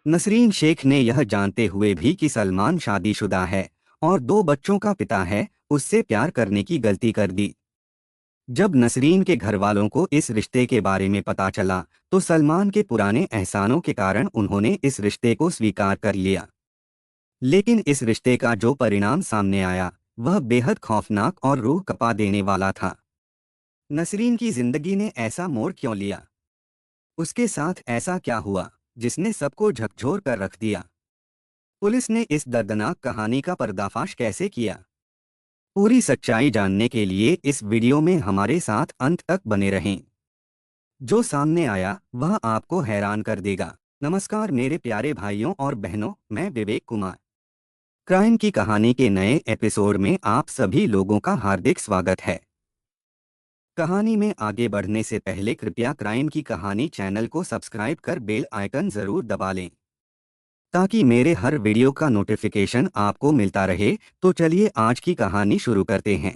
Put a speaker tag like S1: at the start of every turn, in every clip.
S1: नसरीन शेख ने यह जानते हुए भी कि सलमान शादीशुदा है और 2 बच्चों का पिता है, उससे प्यार करने की गलती कर दी। जब नसरीन के घरवालों को इस रिश्ते के बारे में पता चला, तो सलमान के पुराने एहसानों के कारण उन्होंने इस रिश्ते को स्वीकार कर लिया। लेकिन इस रिश्ते का जो परिणाम सामने आया, वह बेहद खौफनाक और रूह कपा देने वाला था। नसरीन की जिंदगी ने ऐसा मोड़ क्यों लिया? उसके साथ ऐसा क्या हुआ जिसने सबको झकझोर कर रख दिया? पुलिस ने इस दर्दनाक कहानी का पर्दाफाश कैसे किया? पूरी सच्चाई जानने के लिए इस वीडियो में हमारे साथ अंत तक बने रहें। जो सामने आया वह आपको हैरान कर देगा। नमस्कार मेरे प्यारे भाइयों और बहनों, मैं विवेक कुमार। क्राइम की कहानी के नए एपिसोड में आप सभी लोगों का हार्दिक स्वागत है। कहानी में आगे बढ़ने से पहले कृपया क्राइम की कहानी चैनल को सब्सक्राइब कर बेल आइकन जरूर दबा लें, ताकि मेरे हर वीडियो का नोटिफिकेशन आपको मिलता रहे। तो चलिए आज की कहानी शुरू करते हैं।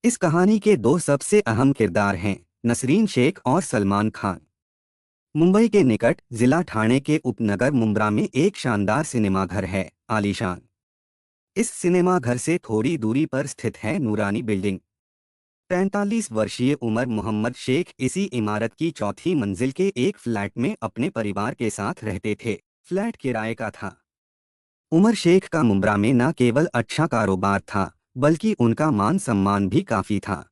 S1: इस कहानी के 2 सबसे अहम किरदार हैं, नसरीन शेख और सलमान खान। मुंबई के निकट जिला ठाणे के उपनगर मुंब्रा में एक शानदार सिनेमाघर है, आलीशान। इस सिनेमाघर से थोड़ी दूरी पर स्थित है नूरानी बिल्डिंग। 45 वर्षीय उमर मोहम्मद शेख इसी इमारत की चौथी मंजिल के एक फ्लैट में अपने परिवार के साथ रहते थे। फ्लैट किराए का था। उमर शेख का मुंब्रा में न केवल अच्छा कारोबार था, बल्कि उनका मान सम्मान भी काफी था।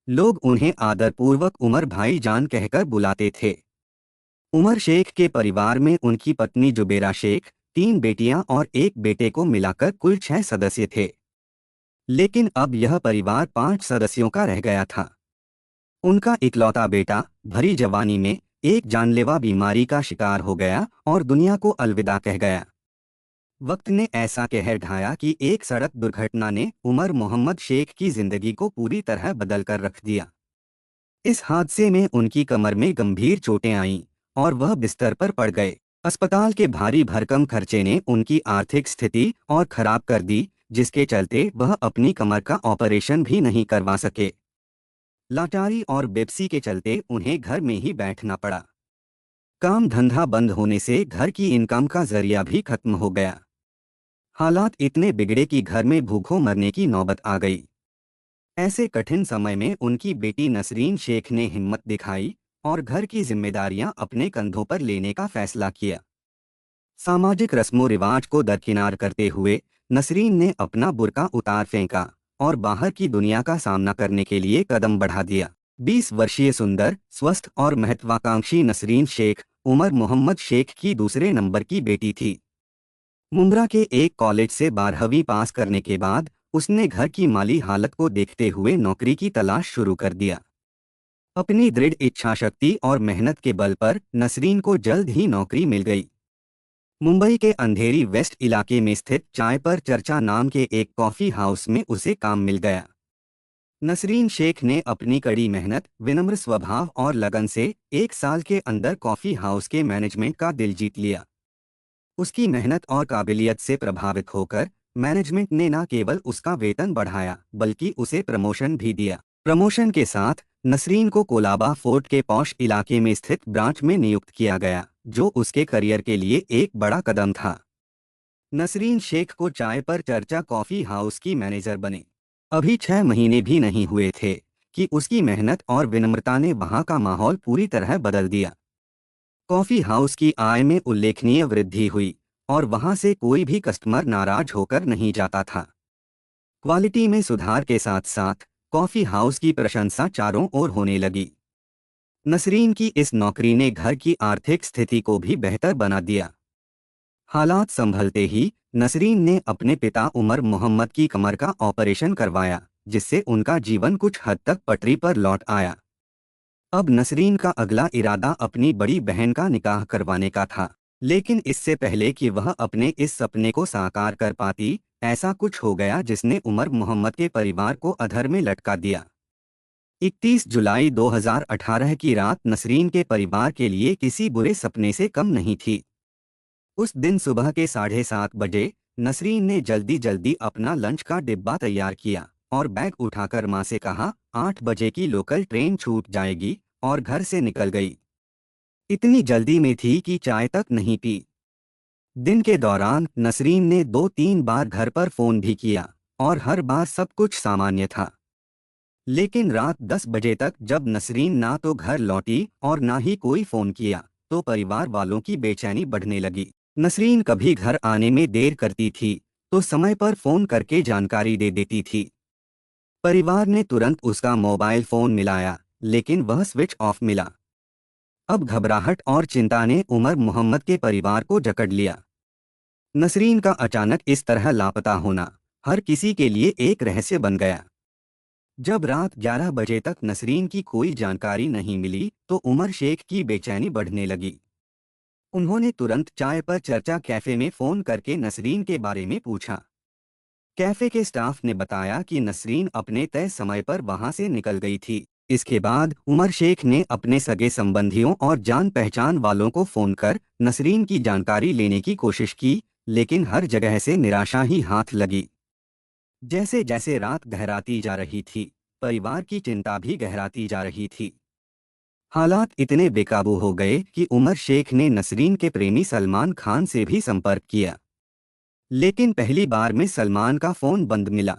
S1: लोग उन्हें आदरपूर्वक उमर भाई जान कहकर बुलाते थे। उमर शेख के परिवार में उनकी पत्नी जुबेरा शेख, 3 बेटियां और 1 बेटे को मिलाकर कुल 6 सदस्य थे। लेकिन अब यह परिवार 5 सदस्यों का रह गया था। उनका इकलौता बेटा भरी जवानी में एक जानलेवा बीमारी का शिकार हो गया और दुनिया को अलविदा कह गया। वक्त ने ऐसा कहर ढाया कि एक सड़क दुर्घटना ने उमर मोहम्मद शेख की जिंदगी को पूरी तरह बदल कर रख दिया। इस हादसे में उनकी कमर में गंभीर चोटें आईं और वह बिस्तर पर पड़ गए। अस्पताल के भारी भरकम खर्चे ने उनकी आर्थिक स्थिति और खराब कर दी, जिसके चलते वह अपनी कमर का ऑपरेशन भी नहीं करवा सके। लाचारी और बेबसी के चलते उन्हें घर में ही बैठना पड़ा। काम धंधा बंद होने से घर की इनकम का जरिया भी खत्म हो गया। हालात इतने बिगड़े कि घर में भूखों मरने की नौबत आ गई। ऐसे कठिन समय में उनकी बेटी नसरीन शेख ने हिम्मत दिखाई और घर की जिम्मेदारियां अपने कंधों पर लेने का फैसला किया। सामाजिक रस्मों रिवाज को दरकिनार करते हुए नसरीन ने अपना बुर्का उतार फेंका और बाहर की दुनिया का सामना करने के लिए कदम बढ़ा दिया। 20 वर्षीय सुंदर, स्वस्थ और महत्वाकांक्षी नसरीन शेख उमर मोहम्मद शेख की दूसरे नंबर की बेटी थी। मुंब्रा के एक कॉलेज से 12वीं पास करने के बाद उसने घर की माली हालत को देखते हुए नौकरी की तलाश शुरू कर दिया। अपनी दृढ़ इच्छाशक्ति और मेहनत के बल पर नसरीन को जल्द ही नौकरी मिल गई। मुंबई के अंधेरी वेस्ट इलाके में स्थित चाय पर चर्चा नाम के एक कॉफी हाउस में उसे काम मिल गया। नसरीन शेख ने अपनी कड़ी मेहनत, विनम्र स्वभाव और लगन से 1 साल के अंदर कॉफी हाउस के मैनेजमेंट का दिल जीत लिया। उसकी मेहनत और काबिलियत से प्रभावित होकर मैनेजमेंट ने न केवल उसका वेतन बढ़ाया, बल्कि उसे प्रमोशन भी दिया। प्रमोशन के साथ नसरीन को कोलाबा फोर्ट के पॉश इलाके में स्थित ब्रांच में नियुक्त किया गया, जो उसके करियर के लिए एक बड़ा कदम था। नसरीन शेख को चाय पर चर्चा कॉफी हाउस की मैनेजर बने अभी 6 महीने भी नहीं हुए थे कि उसकी मेहनत और विनम्रता ने वहां का माहौल पूरी तरह बदल दिया। कॉफी हाउस की आय में उल्लेखनीय वृद्धि हुई और वहां से कोई भी कस्टमर नाराज होकर नहीं जाता था। क्वालिटी में सुधार के साथ साथ कॉफी हाउस की प्रशंसा चारों ओर होने लगी। नसरीन की इस नौकरी ने घर की आर्थिक स्थिति को भी बेहतर बना दिया। हालात संभलते ही नसरीन ने अपने पिता उमर मोहम्मद की कमर का ऑपरेशन करवाया, जिससे उनका जीवन कुछ हद तक पटरी पर लौट आया। अब नसरीन का अगला इरादा अपनी बड़ी बहन का निकाह करवाने का था। लेकिन इससे पहले कि वह अपने इस सपने को साकार कर पाती, ऐसा कुछ हो गया जिसने उमर मोहम्मद के परिवार को अधर में लटका दिया। 31 जुलाई 2018 की रात नसरीन के परिवार के लिए किसी बुरे सपने से कम नहीं थी। उस दिन सुबह के 7:30 बजे नसरीन ने जल्दी जल्दी अपना लंच का डिब्बा तैयार किया और बैग उठाकर मां से कहा, 8 बजे की लोकल ट्रेन छूट जाएगी, और घर से निकल गई। इतनी जल्दी में थी कि चाय तक नहीं पी। दिन के दौरान नसरीन ने 2-3 बार घर पर फोन भी किया और हर बार सब कुछ सामान्य था। लेकिन रात 10 बजे तक जब नसरीन ना तो घर लौटी और ना ही कोई फोन किया, तो परिवार वालों की बेचैनी बढ़ने लगी। नसरीन कभी घर आने में देर करती थी तो समय पर फोन करके जानकारी दे देती थी। परिवार ने तुरंत उसका मोबाइल फोन मिलाया, लेकिन वह स्विच ऑफ मिला। अब घबराहट और चिंता ने उमर मोहम्मद के परिवार को जकड़ लिया। नसरीन का अचानक इस तरह लापता होना हर किसी के लिए एक रहस्य बन गया। जब रात 11 बजे तक नसरीन की कोई जानकारी नहीं मिली तो उमर शेख की बेचैनी बढ़ने लगी। उन्होंने तुरंत चाय पर चर्चा कैफे में फोन करके नसरीन के बारे में पूछा। कैफे के स्टाफ ने बताया कि नसरीन अपने तय समय पर वहां से निकल गई थी। इसके बाद उमर शेख ने अपने सगे संबंधियों और जान पहचान वालों को फोन कर नसरीन की जानकारी लेने की कोशिश की, लेकिन हर जगह से निराशा ही हाथ लगी। जैसे जैसे रात गहराती जा रही थी, परिवार की चिंता भी गहराती जा रही थी। हालात इतने बेकाबू हो गए कि उमर शेख ने नसरीन के प्रेमी सलमान खान से भी संपर्क किया, लेकिन पहली बार में सलमान का फोन बंद मिला।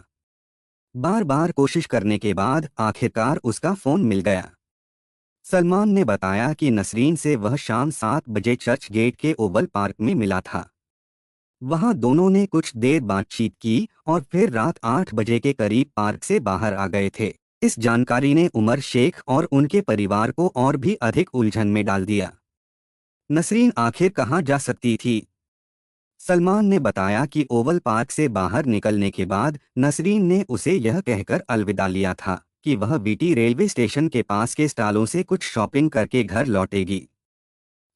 S1: बार बार कोशिश करने के बाद आखिरकार उसका फोन मिल गया। सलमान ने बताया कि नसरीन से वह शाम 7 बजे चर्च गेट के ओवल पार्क में मिला था। वहां दोनों ने कुछ देर बातचीत की और फिर रात 8 बजे के करीब पार्क से बाहर आ गए थे। इस जानकारी ने उमर शेख और उनके परिवार को और भी अधिक उलझन में डाल दिया। नसरीन आखिर कहाँ जा सकती थी? सलमान ने बताया कि ओवल पार्क से बाहर निकलने के बाद नसरीन ने उसे यह कहकर अलविदा लिया था कि वह वीटी रेलवे स्टेशन के पास के स्टॉलों से कुछ शॉपिंग करके घर लौटेगी।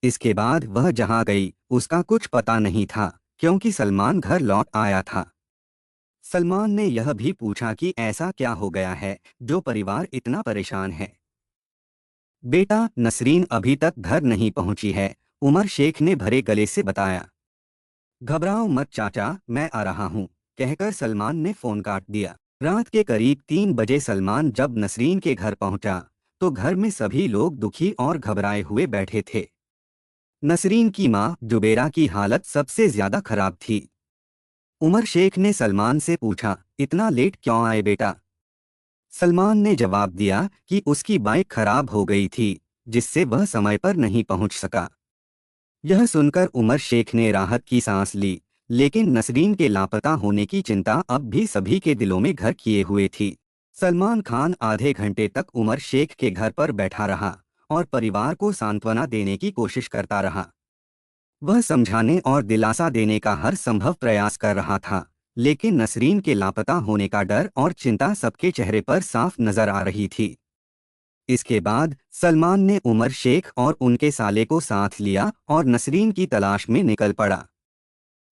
S1: इसके बाद वह जहां गई उसका कुछ पता नहीं था, क्योंकि सलमान घर लौट आया था। सलमान ने यह भी पूछा कि ऐसा क्या हो गया है जो परिवार इतना परेशान है। बेटा, नसरीन अभी तक घर नहीं पहुंची है, उमर शेख ने भरे गले से बताया। घबराओ मत चाचा, मैं आ रहा हूं, कहकर सलमान ने फोन काट दिया। रात के करीब 3 बजे सलमान जब नसरीन के घर पहुंचा तो घर में सभी लोग दुखी और घबराए हुए बैठे थे। नसरीन की मां जुबेरा की हालत सबसे ज्यादा खराब थी। उमर शेख ने सलमान से पूछा, इतना लेट क्यों आए बेटा? सलमान ने जवाब दिया कि उसकी बाइक खराब हो गई थी, जिससे वह समय पर नहीं पहुंच सका। यह सुनकर उमर शेख ने राहत की सांस ली, लेकिन नसरीन के लापता होने की चिंता अब भी सभी के दिलों में घर किए हुए थी। सलमान खान आधे घंटे तक उमर शेख के घर पर बैठा रहा और परिवार को सांत्वना देने की कोशिश करता रहा। वह समझाने और दिलासा देने का हर संभव प्रयास कर रहा था, लेकिन नसरीन के लापता होने का डर और चिंता सबके चेहरे पर साफ नजर आ रही थी। इसके बाद सलमान ने उमर शेख और उनके साले को साथ लिया और नसरीन की तलाश में निकल पड़ा।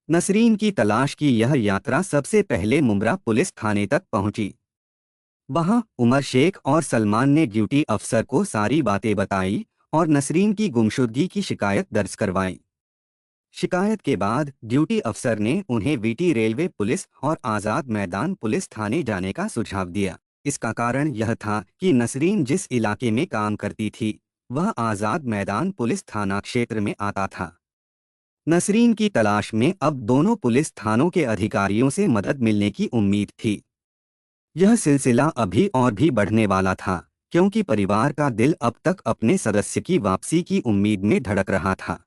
S1: नसरीन की तलाश की यह यात्रा सबसे पहले मुंब्रा पुलिस थाने तक पहुंची। वहां उमर शेख और सलमान ने ड्यूटी अफसर को सारी बातें बताई और नसरीन की गुमशुदगी की शिकायत दर्ज करवाई। शिकायत के बाद ड्यूटी अफसर ने उन्हें वीटी रेलवे पुलिस और आज़ाद मैदान पुलिस थाने जाने का सुझाव दिया। इसका कारण यह था कि नसरीन जिस इलाके में काम करती थी वह आज़ाद मैदान पुलिस थाना क्षेत्र में आता था। नसरीन की तलाश में अब दोनों पुलिस थानों के अधिकारियों से मदद मिलने की उम्मीद थी। यह सिलसिला अभी और भी बढ़ने वाला था, क्योंकि परिवार का दिल अब तक अपने सदस्य की वापसी की उम्मीद में धड़क रहा था।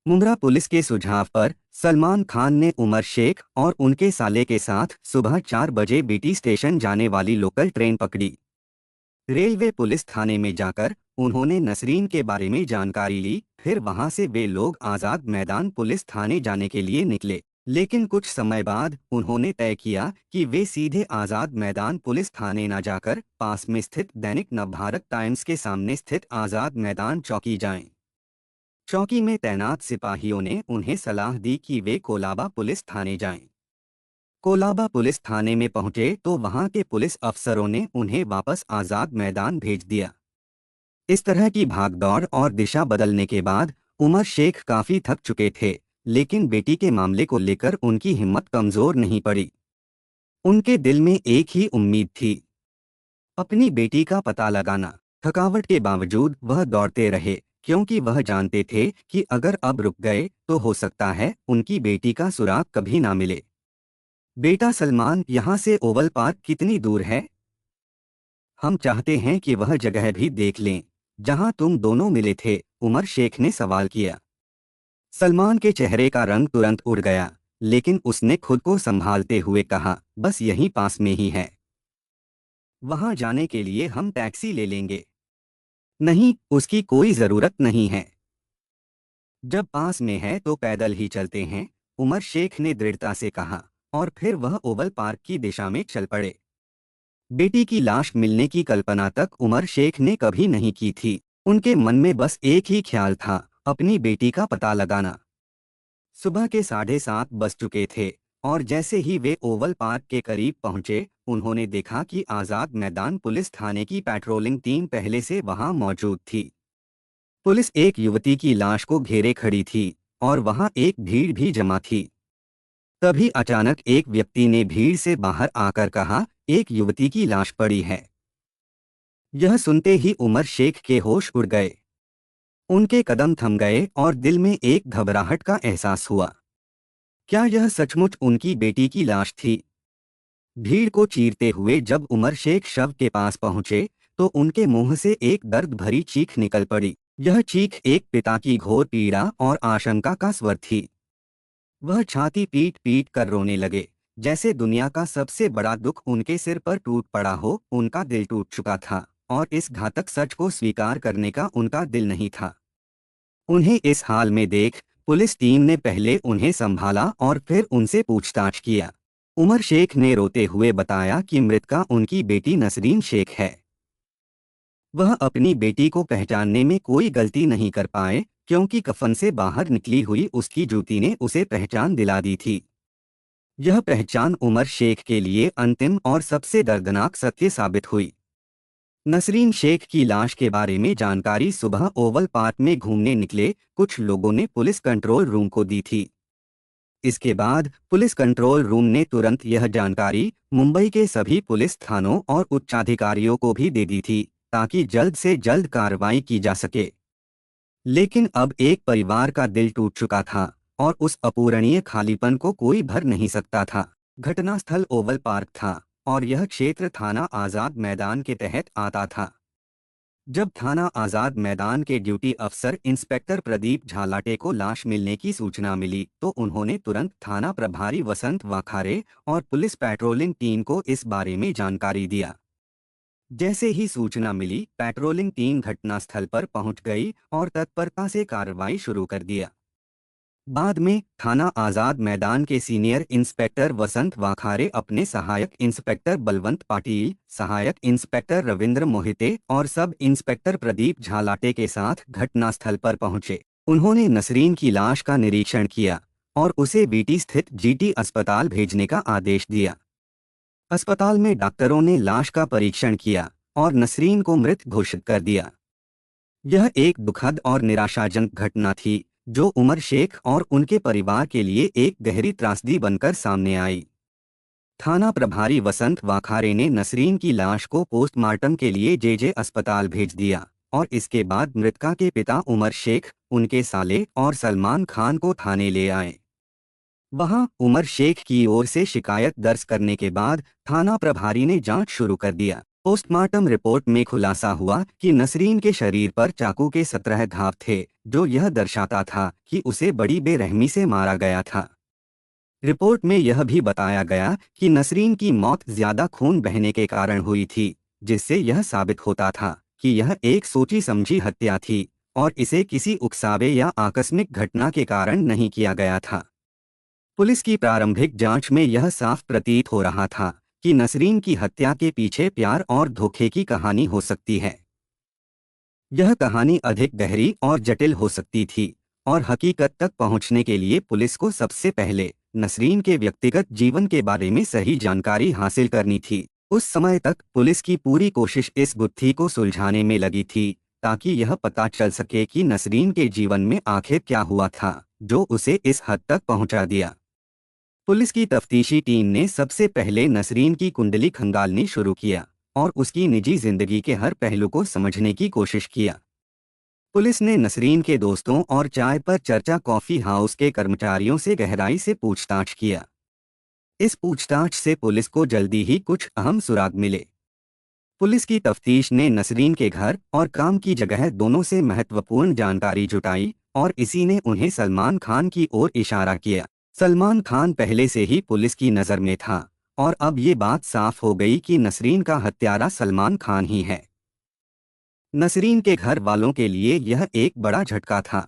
S1: मुंब्रा पुलिस के सुझाव पर सलमान खान ने उमर शेख और उनके साले के साथ सुबह 4 बजे बीटी स्टेशन जाने वाली लोकल ट्रेन पकड़ी। रेलवे पुलिस थाने में जाकर उन्होंने नसरीन के बारे में जानकारी ली। फिर वहां से वे लोग आज़ाद मैदान पुलिस थाने जाने के लिए निकले, लेकिन कुछ समय बाद उन्होंने तय किया कि वे सीधे आज़ाद मैदान पुलिस थाने न जाकर पास में स्थित दैनिक नवभारत टाइम्स के सामने स्थित आज़ाद मैदान चौकी जाएं। चौकी में तैनात सिपाहियों ने उन्हें सलाह दी कि वे कोलाबा पुलिस थाने जाएं। कोलाबा पुलिस थाने में पहुंचे तो वहां के पुलिस अफसरों ने उन्हें वापस आज़ाद मैदान भेज दिया। इस तरह की भागदौड़ और दिशा बदलने के बाद उमर शेख काफी थक चुके थे, लेकिन बेटी के मामले को लेकर उनकी हिम्मत कमजोर नहीं पड़ी। उनके दिल में एक ही उम्मीद थी, अपनी बेटी का पता लगाना। थकावट के बावजूद वह दौड़ते रहे, क्योंकि वह जानते थे कि अगर अब रुक गए तो हो सकता है उनकी बेटी का सुराग कभी ना मिले। बेटा सलमान, यहाँ से ओवल पार्क कितनी दूर है? हम चाहते हैं कि वह जगह भी देख लें जहां तुम दोनों मिले थे, उमर शेख ने सवाल किया। सलमान के चेहरे का रंग तुरंत उड़ गया, लेकिन उसने खुद को संभालते हुए कहा, बस यहीं पास में ही है। वहां जाने के लिए हम टैक्सी ले लेंगे। नहीं, उसकी कोई जरूरत नहीं है। जब पास में है तो पैदल ही चलते हैं, उमर शेख ने दृढ़ता से कहा, और फिर वह ओवल पार्क की दिशा में चल पड़े। बेटी की लाश मिलने की कल्पना तक उमर शेख ने कभी नहीं की थी। उनके मन में बस एक ही ख्याल था, अपनी बेटी का पता लगाना। सुबह के 7:30 बज चुके थे, और जैसे ही वे ओवल पार्क के करीब पहुंचे, उन्होंने देखा कि आजाद मैदान पुलिस थाने की पेट्रोलिंग टीम पहले से वहां मौजूद थी। पुलिस एक युवती की लाश को घेरे खड़ी थी, और वहां एक भीड़ भी जमा थी। तभी अचानक एक व्यक्ति ने भीड़ से बाहर आकर कहा, एक युवती की लाश पड़ी है। यह सुनते ही उमर शेख के होश उड़ गए। उनके कदम थम गए और दिल में एक घबराहट का एहसास हुआ। क्या यह सचमुच उनकी बेटी की लाश थी? भीड़ को चीरते हुए जब उमर शेख शव के पास पहुंचे, तो उनके मुंह से एक दर्द भरी चीख निकल पड़ी। यह चीख एक पिता की घोर पीड़ा और आशंका का स्वर थी। वह छाती पीट पीट कर रोने लगे, जैसे दुनिया का सबसे बड़ा दुख उनके सिर पर टूट पड़ा हो। उनका दिल टूट चुका था, और इस घातक सच को स्वीकार करने का उनका दिल नहीं था। उन्हें इस हाल में देख पुलिस टीम ने पहले उन्हें संभाला और फिर उनसे पूछताछ किया। उमर शेख ने रोते हुए बताया कि मृतका उनकी बेटी नसरीन शेख है। वह अपनी बेटी को पहचानने में कोई गलती नहीं कर पाए, क्योंकि कफन से बाहर निकली हुई उसकी जूती ने उसे पहचान दिला दी थी। यह पहचान उमर शेख के लिए अंतिम और सबसे दर्दनाक सत्य साबित हुई। नसरीन शेख की लाश के बारे में जानकारी सुबह ओवल पार्क में घूमने निकले कुछ लोगों ने पुलिस कंट्रोल रूम को दी थी। इसके बाद पुलिस कंट्रोल रूम ने तुरंत यह जानकारी मुंबई के सभी पुलिस थानों और उच्चाधिकारियों को भी दे दी थी, ताकि जल्द से जल्द कार्रवाई की जा सके। लेकिन अब एक परिवार का दिल टूट चुका था, और उस अपूरणीय खालीपन को कोई भर नहीं सकता था। घटनास्थल ओवल पार्क था, और यह क्षेत्र थाना आजाद मैदान के तहत आता था। जब थाना आजाद मैदान के ड्यूटी अफसर इंस्पेक्टर प्रदीप झालाटे को लाश मिलने की सूचना मिली, तो उन्होंने तुरंत थाना प्रभारी वसंत वाखारे और पुलिस पेट्रोलिंग टीम को इस बारे में जानकारी दिया। जैसे ही सूचना मिली, पेट्रोलिंग टीम घटनास्थल पर पहुंच गई और तत्परता से कार्रवाई शुरू कर दिया। बाद में थाना आजाद मैदान के सीनियर इंस्पेक्टर वसंत वाखारे अपने सहायक इंस्पेक्टर बलवंत पाटिल, सहायक इंस्पेक्टर रविंद्र मोहिते और सब इंस्पेक्टर प्रदीप झालाटे के साथ घटनास्थल पर पहुंचे। उन्होंने नसरीन की लाश का निरीक्षण किया और उसे बीटी स्थित जीटी अस्पताल भेजने का आदेश दिया। अस्पताल में डॉक्टरों ने लाश का परीक्षण किया और नसरीन को मृत घोषित कर दिया। यह एक दुखद और निराशाजनक घटना थी, जो उमर शेख और उनके परिवार के लिए एक गहरी त्रासदी बनकर सामने आई। थाना प्रभारी वसंत वाखारे ने नसरीन की लाश को पोस्टमार्टम के लिए जेजे अस्पताल भेज दिया, और इसके बाद मृतका के पिता उमर शेख, उनके साले और सलमान खान को थाने ले आए। वहां उमर शेख की ओर से शिकायत दर्ज करने के बाद थाना प्रभारी ने जांच शुरू कर दिया। पोस्टमार्टम रिपोर्ट में खुलासा हुआ कि नसरीन के शरीर पर चाकू के 17 घाव थे, जो यह दर्शाता था कि उसे बड़ी बेरहमी से मारा गया था। रिपोर्ट में यह भी बताया गया कि नसरीन की मौत ज्यादा खून बहने के कारण हुई थी, जिससे यह साबित होता था कि यह एक सोची समझी हत्या थी और इसे किसी उकसावे या आकस्मिक घटना के कारण नहीं किया गया था। पुलिस की प्रारंभिक जांच में यह साफ प्रतीत हो रहा था कि नसरीन की हत्या के पीछे प्यार और धोखे की कहानी हो सकती है। यह कहानी अधिक गहरी और जटिल हो सकती थी, और हकीकत तक पहुंचने के लिए पुलिस को सबसे पहले नसरीन के व्यक्तिगत जीवन के बारे में सही जानकारी हासिल करनी थी। उस समय तक पुलिस की पूरी कोशिश इस गुत्थी को सुलझाने में लगी थी, ताकि यह पता चल सके कि नसरीन के जीवन में आखिर क्या हुआ था जो उसे इस हद तक पहुंचा दिया। पुलिस की तफ्तीशी टीम ने सबसे पहले नसरीन की कुंडली खंगालनी शुरू किया और उसकी निजी जिंदगी के हर पहलू को समझने की कोशिश किया। पुलिस ने नसरीन के दोस्तों और चाय पर चर्चा कॉफी हाउस के कर्मचारियों से गहराई से पूछताछ किया। इस पूछताछ से पुलिस को जल्दी ही कुछ अहम सुराग मिले। पुलिस की तफ्तीश ने नसरीन के घर और काम की जगह दोनों से महत्वपूर्ण जानकारी जुटाई और इसी ने उन्हें सलमान खान की ओर इशारा किया। सलमान खान पहले से ही पुलिस की नज़र में था और अब ये बात साफ हो गई कि नसरीन का हत्यारा सलमान खान ही है। नसरीन के घर वालों के लिए यह एक बड़ा झटका था।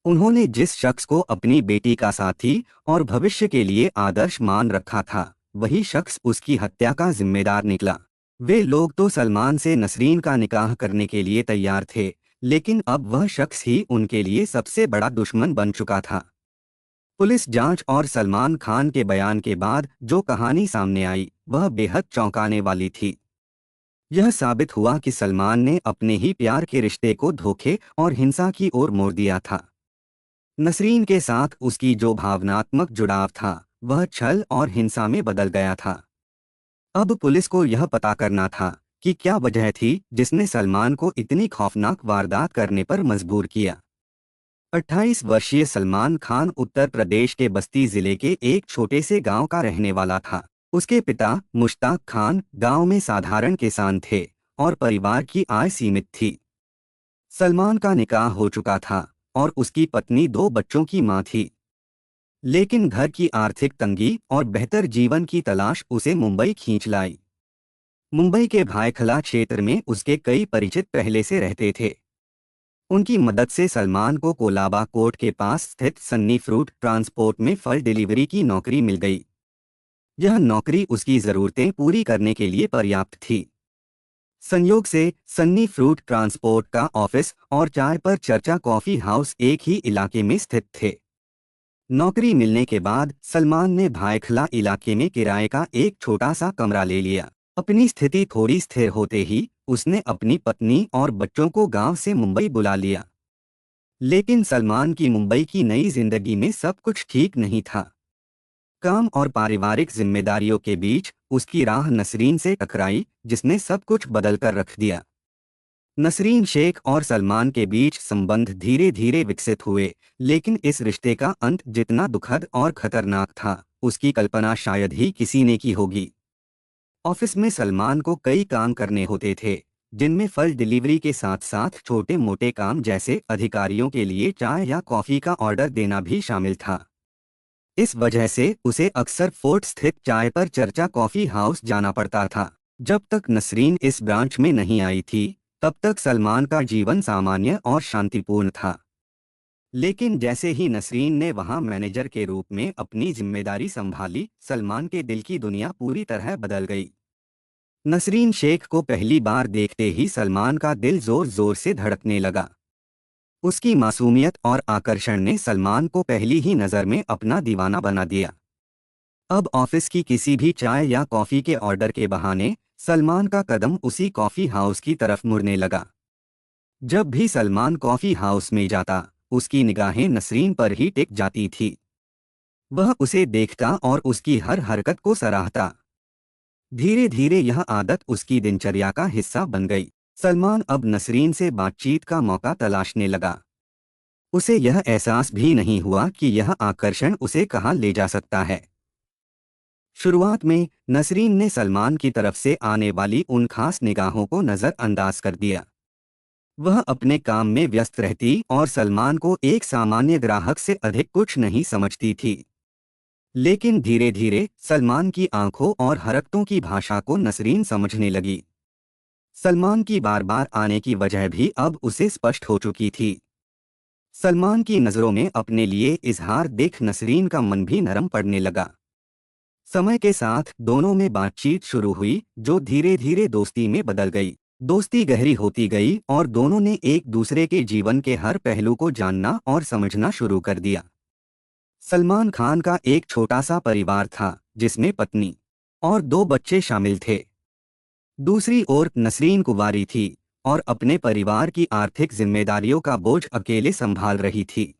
S1: उन्होंने जिस शख्स को अपनी बेटी का साथी और भविष्य के लिए आदर्श मान रखा था, वही शख्स उसकी हत्या का जिम्मेदार निकला। वे लोग तो सलमान से नसरीन का निकाह करने के लिए तैयार थे, लेकिन अब वह शख्स ही उनके लिए सबसे बड़ा दुश्मन बन चुका था। पुलिस जांच और सलमान खान के बयान के बाद जो कहानी सामने आई, वह बेहद चौंकाने वाली थी। यह साबित हुआ कि सलमान ने अपने ही प्यार के रिश्ते को धोखे और हिंसा की ओर मोड़ दिया था। नसरीन के साथ उसकी जो भावनात्मक जुड़ाव था, वह छल और हिंसा में बदल गया था। अब पुलिस को यह पता करना था कि क्या वजह थी जिसने सलमान को इतनी खौफनाक वारदात करने पर मजबूर किया। 28 वर्षीय सलमान खान उत्तर प्रदेश के बस्ती जिले के एक छोटे से गांव का रहने वाला था। उसके पिता मुश्ताक खान गांव में साधारण किसान थे और परिवार की आय सीमित थी। सलमान का निकाह हो चुका था और उसकी पत्नी 2 बच्चों की मां थी। लेकिन घर की आर्थिक तंगी और बेहतर जीवन की तलाश उसे मुंबई खींच लाई। मुंबई के भायखला क्षेत्र में उसके कई परिचित पहले से रहते थे। उनकी मदद से सलमान को कोलाबा कोर्ट के पास स्थित सन्नी फ्रूट ट्रांसपोर्ट में फल डिलीवरी की नौकरी मिल गई। यह नौकरी उसकी ज़रूरतें पूरी करने के लिए पर्याप्त थी। संयोग से सन्नी फ्रूट ट्रांसपोर्ट का ऑफिस और चाय पर चर्चा कॉफी हाउस एक ही इलाके में स्थित थे। नौकरी मिलने के बाद सलमान ने भायखला इलाके में किराए का एक छोटा सा कमरा ले लिया। अपनी स्थिति थोड़ी स्थिर होते ही उसने अपनी पत्नी और बच्चों को गांव से मुंबई बुला लिया। लेकिन सलमान की मुंबई की नई जिंदगी में सब कुछ ठीक नहीं था। काम और पारिवारिक जिम्मेदारियों के बीच उसकी राह नसरीन से टकराई, जिसने सब कुछ बदल कर रख दिया। नसरीन शेख और सलमान के बीच संबंध धीरे धीरे विकसित हुए, लेकिन इस रिश्ते का अंत जितना दुखद और खतरनाक था, उसकी कल्पना शायद ही किसी ने की होगी। ऑफिस में सलमान को कई काम करने होते थे, जिनमें फल डिलीवरी के साथ साथ छोटे मोटे काम जैसे अधिकारियों के लिए चाय या कॉफी का ऑर्डर देना भी शामिल था। इस वजह से उसे अक्सर फोर्ट स्थित चाय पर चर्चा कॉफी हाउस जाना पड़ता था। जब तक नसरीन इस ब्रांच में नहीं आई थी, तब तक सलमान का जीवन सामान्य और शांतिपूर्ण था। लेकिन जैसे ही नसरीन ने वहां मैनेजर के रूप में अपनी जिम्मेदारी संभाली, सलमान के दिल की दुनिया पूरी तरह बदल गई। नसरीन शेख को पहली बार देखते ही सलमान का दिल जोर जोर से धड़कने लगा। उसकी मासूमियत और आकर्षण ने सलमान को पहली ही नज़र में अपना दीवाना बना दिया। अब ऑफिस की किसी भी चाय या कॉफ़ी के ऑर्डर के बहाने सलमान का कदम उसी कॉफ़ी हाउस की तरफ मुड़ने लगा। जब भी सलमान कॉफ़ी हाउस में जाता, उसकी निगाहें नसरीन पर ही टिक जाती थी। वह उसे देखता और उसकी हर हरकत को सराहता। धीरे धीरे यह आदत उसकी दिनचर्या का हिस्सा बन गई। सलमान अब नसरीन से बातचीत का मौका तलाशने लगा। उसे यह एहसास भी नहीं हुआ कि यह आकर्षण उसे कहाँ ले जा सकता है। शुरुआत में नसरीन ने सलमान की तरफ से आने वाली उन खास निगाहों को नज़रअंदाज कर दिया। वह अपने काम में व्यस्त रहती और सलमान को एक सामान्य ग्राहक से अधिक कुछ नहीं समझती थी। लेकिन धीरे धीरे सलमान की आंखों और हरकतों की भाषा को नसरीन समझने लगी। सलमान की बार बार आने की वजह भी अब उसे स्पष्ट हो चुकी थी। सलमान की नज़रों में अपने लिए इजहार देख नसरीन का मन भी नरम पड़ने लगा। समय के साथ दोनों में बातचीत शुरू हुई, जो धीरे धीरे दोस्ती में बदल गई। दोस्ती गहरी होती गई और दोनों ने एक दूसरे के जीवन के हर पहलू को जानना और समझना शुरू कर दिया। सलमान खान का एक छोटा सा परिवार था, जिसमें पत्नी और 2 बच्चे शामिल थे। दूसरी ओर नसरीन कुंवारी थी और अपने परिवार की आर्थिक जिम्मेदारियों का बोझ अकेले संभाल रही थी।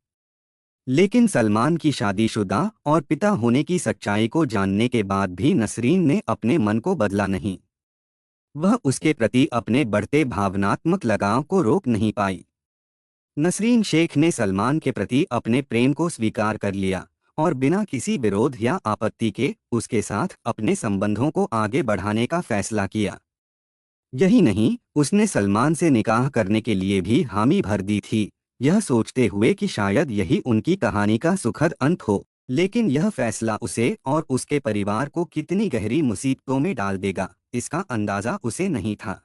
S1: लेकिन सलमान की शादीशुदा और पिता होने की सच्चाई को जानने के बाद भी नसरीन ने अपने मन को बदला नहीं। वह उसके प्रति अपने बढ़ते भावनात्मक लगाव को रोक नहीं पाई। नसरीन शेख ने सलमान के प्रति अपने प्रेम को स्वीकार कर लिया और बिना किसी विरोध या आपत्ति के उसके साथ अपने संबंधों को आगे बढ़ाने का फैसला किया। यही नहीं, उसने सलमान से निकाह करने के लिए भी हामी भर दी थी, यह सोचते हुए कि शायद यही उनकी कहानी का सुखद अंत हो। लेकिन यह फैसला उसे और उसके परिवार को कितनी गहरी मुसीबतों में डाल देगा, इसका अंदाजा उसे नहीं था।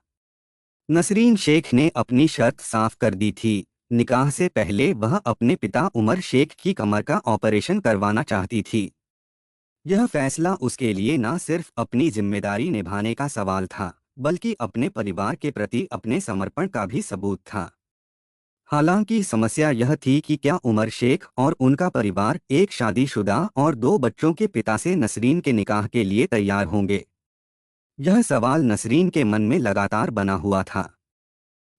S1: नसरीन शेख ने अपनी शर्त साफ कर दी थी। निकाह से पहले वह अपने पिता उमर शेख की कमर का ऑपरेशन करवाना चाहती थी। यह फैसला उसके लिए न सिर्फ अपनी जिम्मेदारी निभाने का सवाल था, बल्कि अपने परिवार के प्रति अपने समर्पण का भी सबूत था। हालांकि समस्या यह थी कि क्या उमर शेख और उनका परिवार एक शादीशुदा और 2 बच्चों के पिता से नसरीन के निकाह के लिए तैयार होंगे। यह सवाल नसरीन के मन में लगातार बना हुआ था।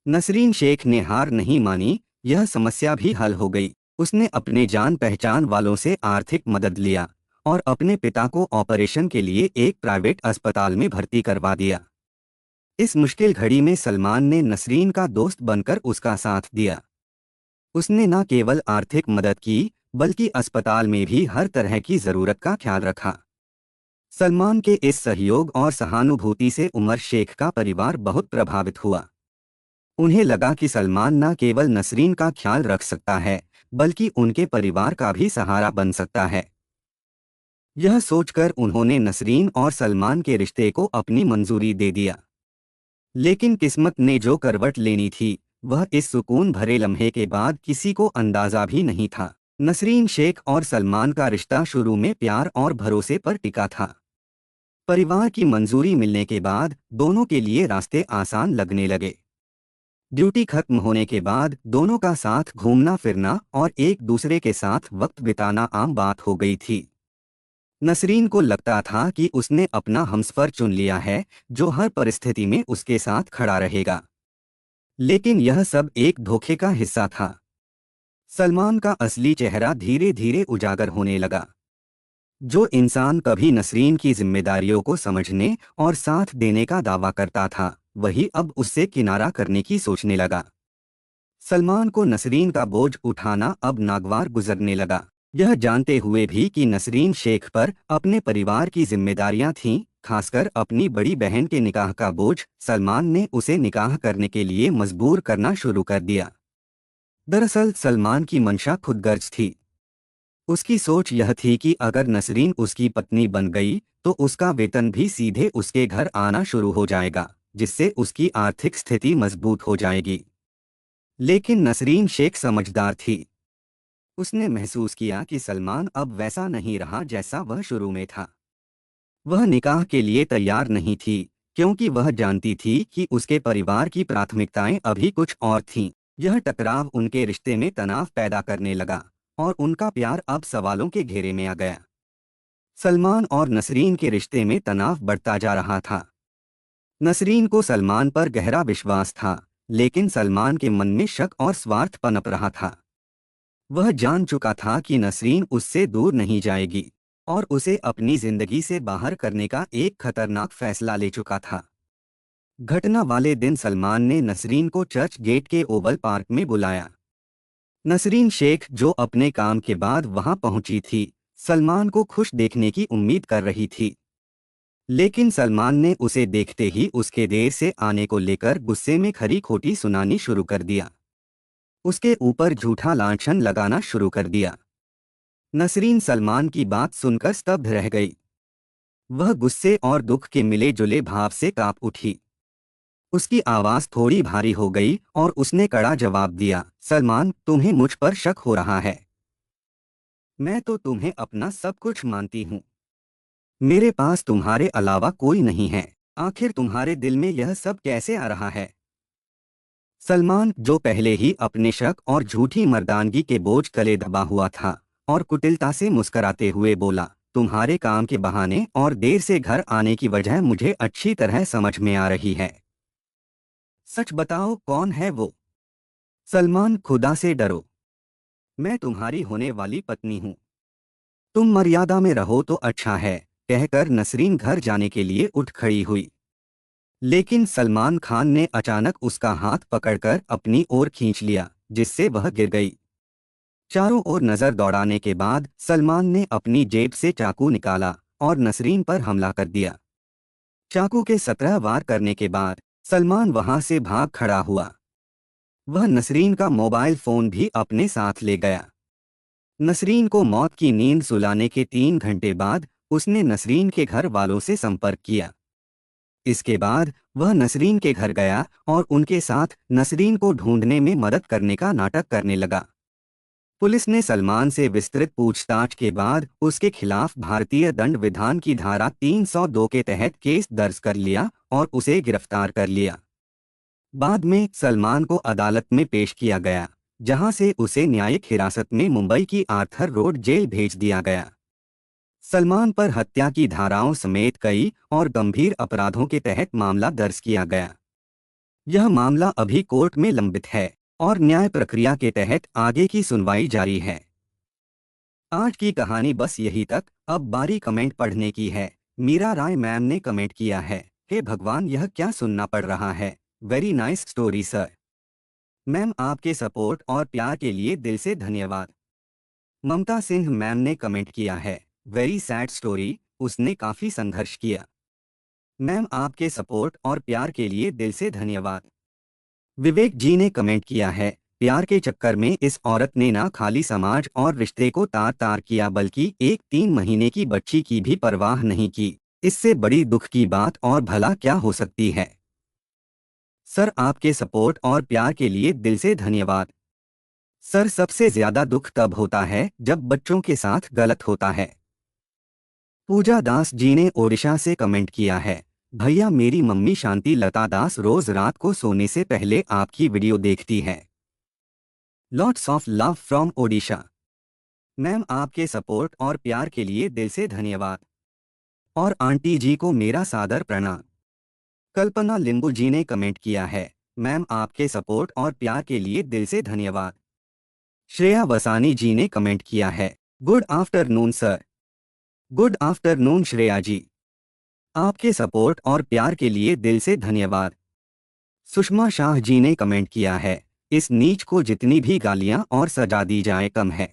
S1: नसरीन शेख ने हार नहीं मानी, यह समस्या भी हल हो गई। उसने अपने जान पहचान वालों से आर्थिक मदद लिया और अपने पिता को ऑपरेशन के लिए एक प्राइवेट अस्पताल में भर्ती करवा दिया। इस मुश्किल घड़ी में सलमान ने नसरीन का दोस्त बनकर उसका साथ दिया। उसने न केवल आर्थिक मदद की, बल्कि अस्पताल में भी हर तरह की जरूरत का ख्याल रखा। सलमान के इस सहयोग और सहानुभूति से उमर शेख का परिवार बहुत प्रभावित हुआ। उन्हें लगा कि सलमान न केवल नसरीन का ख्याल रख सकता है, बल्कि उनके परिवार का भी सहारा बन सकता है। यह सोचकर उन्होंने नसरीन और सलमान के रिश्ते को अपनी मंजूरी दे दिया। लेकिन किस्मत ने जो करवट लेनी थी, वह इस सुकून भरे लम्हे के बाद किसी को अंदाजा भी नहीं था। नसरीन शेख और सलमान का रिश्ता शुरू में प्यार और भरोसे पर टिका था। परिवार की मंजूरी मिलने के बाद दोनों के लिए रास्ते आसान लगने लगे। ड्यूटी खत्म होने के बाद दोनों का साथ घूमना फिरना और एक दूसरे के साथ वक्त बिताना आम बात हो गई थी। नसरीन को लगता था कि उसने अपना हमसफर चुन लिया है, जो हर परिस्थिति में उसके साथ खड़ा रहेगा। लेकिन यह सब एक धोखे का हिस्सा था। सलमान का असली चेहरा धीरे धीरे उजागर होने लगा। जो इंसान कभी नसरीन की जिम्मेदारियों को समझने और साथ देने का दावा करता था, वही अब उससे किनारा करने की सोचने लगा। सलमान को नसरीन का बोझ उठाना अब नागवार गुजरने लगा। यह जानते हुए भी कि नसरीन शेख पर अपने परिवार की जिम्मेदारियां थीं, खासकर अपनी बड़ी बहन के निकाह का बोझ, सलमान ने उसे निकाह करने के लिए मजबूर करना शुरू कर दिया। दरअसल सलमान की मंशा खुदगर्ज थी। उसकी सोच यह थी कि अगर नसरीन उसकी पत्नी बन गई तो उसका वेतन भी सीधे उसके घर आना शुरू हो जाएगा, जिससे उसकी आर्थिक स्थिति मजबूत हो जाएगी। लेकिन नसरीन शेख समझदार थी। उसने महसूस किया कि सलमान अब वैसा नहीं रहा जैसा वह शुरू में था। वह निकाह के लिए तैयार नहीं थी, क्योंकि वह जानती थी कि उसके परिवार की प्राथमिकताएं अभी कुछ और थीं। यह टकराव उनके रिश्ते में तनाव पैदा करने लगा और उनका प्यार अब सवालों के घेरे में आ गया। सलमान और नसरीन के रिश्ते में तनाव बढ़ता जा रहा था। नसरीन को सलमान पर गहरा विश्वास था, लेकिन सलमान के मन में शक और स्वार्थ पनप रहा था। वह जान चुका था कि नसरीन उससे दूर नहीं जाएगी और उसे अपनी जिंदगी से बाहर करने का एक खतरनाक फैसला ले चुका था। घटना वाले दिन सलमान ने नसरीन को चर्च गेट के ओवल पार्क में बुलाया। नसरीन शेख, जो अपने काम के बाद वहां पहुंची थी, सलमान को खुश देखने की उम्मीद कर रही थी। लेकिन सलमान ने उसे देखते ही उसके देर से आने को लेकर गुस्से में खरी खोटी सुनानी शुरू कर दिया। उसके ऊपर झूठा लांछन लगाना शुरू कर दिया। नसरीन सलमान की बात सुनकर स्तब्ध रह गई। वह गुस्से और दुख के मिले जुले भाव से कांप उठी। उसकी आवाज थोड़ी भारी हो गई और उसने कड़ा जवाब दिया, सलमान, तुम्हें मुझ पर शक हो रहा है? मैं तो तुम्हें अपना सब कुछ मानती हूँ। मेरे पास तुम्हारे अलावा कोई नहीं है। आखिर तुम्हारे दिल में यह सब कैसे आ रहा है? सलमान, जो पहले ही अपने शक और झूठी मर्दानगी के बोझ तले दबा हुआ था, और कुटिलता से मुस्कराते हुए बोला, तुम्हारे काम के बहाने और देर से घर आने की वजह मुझे अच्छी तरह समझ में आ रही है। सच बताओ, कौन है वो? सलमान, खुदा से डरो। मैं तुम्हारी होने वाली पत्नी हूँ। तुम मर्यादा में रहो तो अच्छा है, कहकर नसरीन घर जाने के लिए उठ खड़ी हुई। लेकिन सलमान खान ने अचानक उसका हाथ पकड़कर अपनी ओर खींच लिया। जिससे वह गिर गई। चारों ओर नजर दौड़ाने के बाद सलमान ने अपनी जेब से चाकू निकाला और नसरीन पर हमला कर दिया। चाकू के 17 वार करने के बाद सलमान वहां से भाग खड़ा हुआ। वह नसरीन का मोबाइल फोन भी अपने साथ ले गया। नसरीन को मौत की नींद सुलाने के 3 घंटे बाद उसने नसरीन के घर वालों से संपर्क किया। इसके बाद वह नसरीन के घर गया और उनके साथ नसरीन को ढूंढने में मदद करने का नाटक करने लगा। पुलिस ने सलमान से विस्तृत पूछताछ के बाद उसके खिलाफ भारतीय दंड विधान की धारा 302 के तहत केस दर्ज कर लिया और उसे गिरफ्तार कर लिया। बाद में सलमान को अदालत में पेश किया गया, जहां से उसे न्यायिक हिरासत में मुंबई की आर्थर रोड जेल भेज दिया गया। सलमान पर हत्या की धाराओं समेत कई और गंभीर अपराधों के तहत मामला दर्ज किया गया। यह मामला अभी कोर्ट में लंबित है और न्याय प्रक्रिया के तहत आगे की सुनवाई जारी है। आज की कहानी बस यही तक। अब बारी कमेंट पढ़ने की है। मीरा राय मैम ने कमेंट किया है, हे भगवान, यह क्या सुनना पड़ रहा है। Very nice story sir. Ma'am, आपके सपोर्ट और प्यार के लिए दिल से धन्यवाद। ममता सिंह मैम ने कमेंट किया है, वेरी सैड स्टोरी, उसने काफी संघर्ष किया। मैम, आपके सपोर्ट और प्यार के लिए दिल से धन्यवाद। विवेक जी ने कमेंट किया है, प्यार के चक्कर में इस औरत ने ना खाली समाज और रिश्ते को तार तार किया बल्कि एक 3 महीने की बच्ची की भी परवाह नहीं की। इससे बड़ी दुख की बात और भला क्या हो सकती है। सर, आपके सपोर्ट और प्यार के लिए दिल से धन्यवाद। सर, सबसे ज्यादा दुख तब होता है जब बच्चों के साथ गलत होता है। पूजा दास जी ने ओडिशा से कमेंट किया है, भैया, मेरी मम्मी शांति लता दास रोज रात को सोने से पहले आपकी वीडियो देखती है। Lots of love from Odisha. Ma'am, आपके सपोर्ट और प्यार के लिए दिल से धन्यवाद। और आंटी जी को मेरा सादर प्रणाम। कल्पना लिंबू जी ने कमेंट किया है, मैम, आपके सपोर्ट और प्यार के लिए दिल से धन्यवाद। श्रेया वसानी जी ने कमेंट किया है, good afternoon sir. Good afternoon Shreya ji. आपके सपोर्ट और प्यार के लिए दिल से धन्यवाद। सुषमा शाह जी ने कमेंट किया है, इस नीच को जितनी भी गालियां और सजा दी जाए कम है।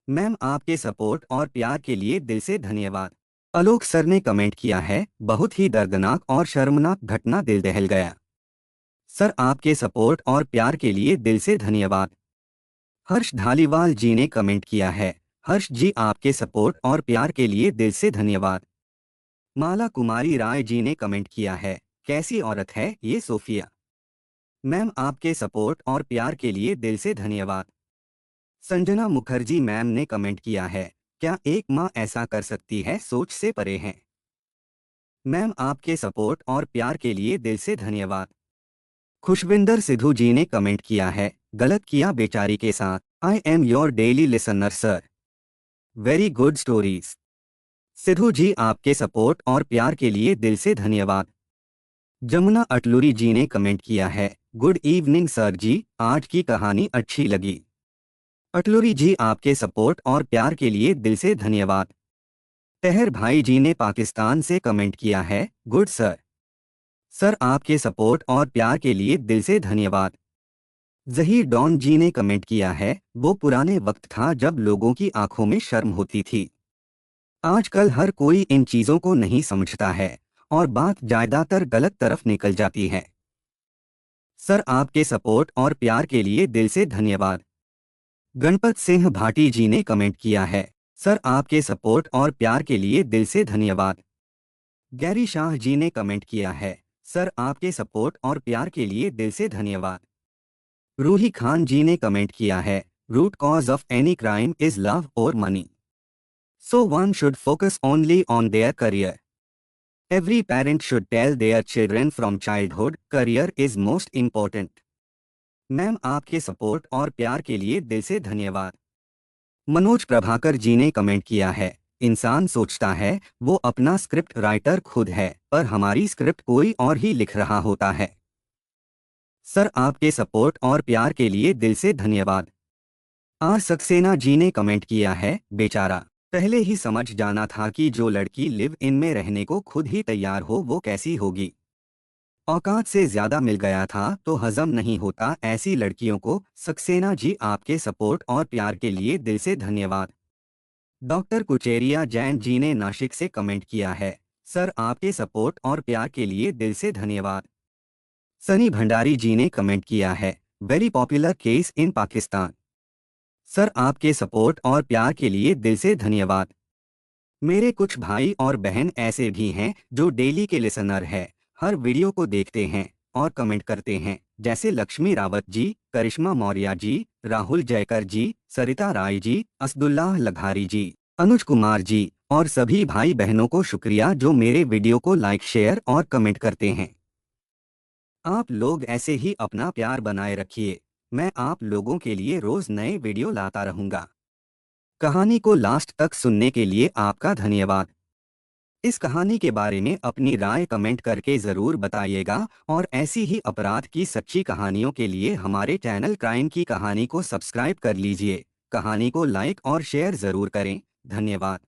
S1: मैम, आपके सपोर्ट और प्यार के लिए दिल से धन्यवाद। आलोक सर ने कमेंट किया है, बहुत ही दर्दनाक और शर्मनाक घटना, दिल दहल गया। सर, आपके सपोर्ट और प्यार के लिए दिल से धन्यवाद। हर्ष धालीवाल जी ने कमेंट किया है, हर्ष जी, आपके सपोर्ट और प्यार के लिए दिल से धन्यवाद। माला कुमारी राय जी ने कमेंट किया है, कैसी औरत है ये सोफिया। मैम, आपके सपोर्ट और प्यार के लिए दिल से धन्यवाद। संजना मुखर्जी मैम ने कमेंट किया है, क्या एक माँ ऐसा कर सकती है, सोच से परे हैं। मैम, आपके सपोर्ट और प्यार के लिए दिल से धन्यवाद। खुशविंदर सिद्धू जी ने कमेंट किया है, गलत किया बेचारी के साथ। I am your daily listener sir. Very good stories. Sidhu ji, आपके सपोर्ट और प्यार के लिए दिल से धन्यवाद। जमुना अटलूरी जी ने कमेंट किया है, गुड इवनिंग सर जी, आज की कहानी अच्छी लगी। अटलूरी जी, आपके सपोर्ट और प्यार के लिए दिल से धन्यवाद। तहर भाई जी ने पाकिस्तान से कमेंट किया है, गुड सर। सर, आपके सपोर्ट और प्यार के लिए दिल से धन्यवाद। जहीर डॉन जी ने कमेंट किया है, वो पुराने वक्त था जब लोगों की आंखों में शर्म होती थी। आजकल हर कोई इन चीजों को नहीं समझता है और बात ज्यादातर गलत तरफ निकल जाती है। सर, आपके सपोर्ट और प्यार के लिए दिल से धन्यवाद। गणपत सिंह भाटी जी ने कमेंट किया है, सर, आपके सपोर्ट और प्यार के लिए दिल से धन्यवाद। गैरी शाह जी ने कमेंट किया है, सर, आपके सपोर्ट और प्यार के लिए दिल से धन्यवाद। रूही खान जी ने कमेंट किया है, root cause of any crime is love और money, so one should focus only on their career. Every parent should tell their children from childhood, career is most important. Ma'am, आपके सपोर्ट और प्यार के लिए दिल से धन्यवाद। मनोज प्रभाकर जी ने कमेंट किया है, इंसान सोचता है वो अपना स्क्रिप्ट राइटर खुद है, पर हमारी स्क्रिप्ट कोई और ही लिख रहा होता है। सर, आपके सपोर्ट और प्यार के लिए दिल से धन्यवाद। आर सक्सेना जी ने कमेंट किया है, बेचारा, पहले ही समझ जाना था कि जो लड़की लिव इन में रहने को खुद ही तैयार हो वो कैसी होगी। औकात से ज्यादा मिल गया था तो हजम नहीं होता ऐसी लड़कियों को। सक्सेना जी, आपके सपोर्ट और प्यार के लिए दिल से धन्यवाद। डॉक्टर कुचेरिया जैन जी ने नासिक से कमेंट किया है, सर आपके सपोर्ट और प्यार के लिए दिल से धन्यवाद। सनी भंडारी जी ने कमेंट किया है, very popular case in Pakistan. Sir आपके सपोर्ट और प्यार के लिए दिल से धन्यवाद। मेरे कुछ भाई और बहन ऐसे भी हैं जो डेली के लिसनर हैं, हर वीडियो को देखते हैं और कमेंट करते हैं, जैसे लक्ष्मी रावत जी, करिश्मा मौर्य जी, राहुल जयकर जी, सरिता राय जी, असदुल्लाह लघारी जी, अनुज कुमार जी और सभी भाई बहनों को शुक्रिया जो मेरे वीडियो को लाइक, शेयर और कमेंट करते हैं। आप लोग ऐसे ही अपना प्यार बनाए रखिए। मैं आप लोगों के लिए रोज नए वीडियो लाता रहूंगा। कहानी को लास्ट तक सुनने के लिए आपका धन्यवाद। इस कहानी के बारे में अपनी राय कमेंट करके ज़रूर बताइएगा और ऐसी ही अपराध की सच्ची कहानियों के लिए हमारे चैनल क्राइम की कहानी को सब्सक्राइब कर लीजिए। कहानी को लाइक और शेयर ज़रूर करें। धन्यवाद।